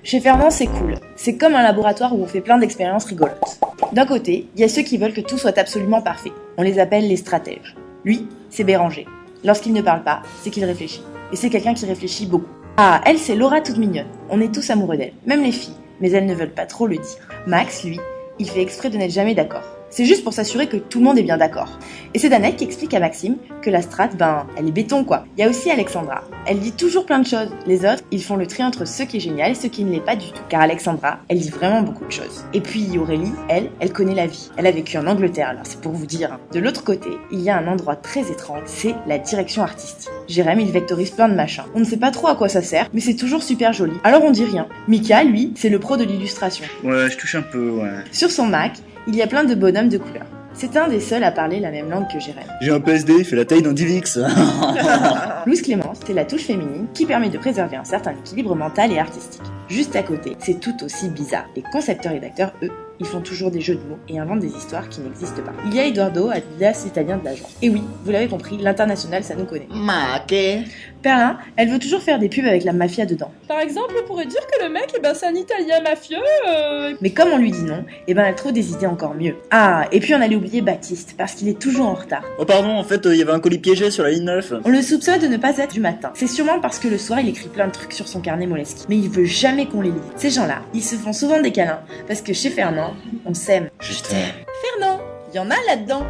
Chez Fernand, c'est cool. C'est comme un laboratoire où on fait plein d'expériences rigolotes. D'un côté, il y a ceux qui veulent que tout soit absolument parfait. On les appelle les stratèges. Lui, c'est Béranger. Lorsqu'il ne parle pas, c'est qu'il réfléchit. Et c'est quelqu'un qui réfléchit beaucoup. Ah, elle, c'est Laura toute mignonne. On est tous amoureux d'elle, même les filles. Mais elles ne veulent pas trop le dire. Max, lui, il fait exprès de n'être jamais d'accord. C'est juste pour s'assurer que tout le monde est bien d'accord. Et c'est Danette qui explique à Maxime que la strat, elle est béton quoi. Il y a aussi Alexandra. Elle dit toujours plein de choses. Les autres, ils font le tri entre ce qui est génial et ce qui ne l'est pas du tout. Car Alexandra, elle dit vraiment beaucoup de choses. Et puis Aurélie, elle connaît la vie. Elle a vécu en Angleterre, alors c'est pour vous dire. De l'autre côté, il y a un endroit très étrange, c'est la direction artistique. Jérém, il vectorise plein de machins. On ne sait pas trop à quoi ça sert, mais c'est toujours super joli. Alors on dit rien. Mika, lui, c'est le pro de l'illustration. Ouais, je touche un peu, ouais. Sur son Mac, il y a plein de bonhommes de couleur. C'est un des seuls à parler la même langue que Jérém. J'ai un PSD, il fait la taille d'un Divix. Louise Clémence, c'est la touche féminine qui permet de préserver un certain équilibre mental et artistique. Juste à côté, c'est tout aussi bizarre. Les concepteurs-rédacteurs, eux, ils font toujours des jeux de mots et inventent des histoires qui n'existent pas. Il y a Eduardo, alias italien de l'agence. Et oui, vous l'avez compris, l'international, ça nous connaît. Perlin, elle veut toujours faire des pubs avec la mafia dedans. Par exemple, on pourrait dire que le mec, c'est un italien mafieux. Mais comme on lui dit non, elle trouve des idées encore mieux. Ah, et puis on allait oublier Baptiste, parce qu'il est toujours en retard. Oh pardon, en fait, il y avait un colis piégé sur la ligne 9. On le soupçonne de ne pas être du matin. C'est sûrement parce que le soir, il écrit plein de trucs sur son carnet Moleskine. Mais il veut jamais qu'on les lise. Ces gens-là, ils se font souvent des câlins, parce que chez Fernand, on s'aime. Je t'aime. Fernand, il y en a là-dedans.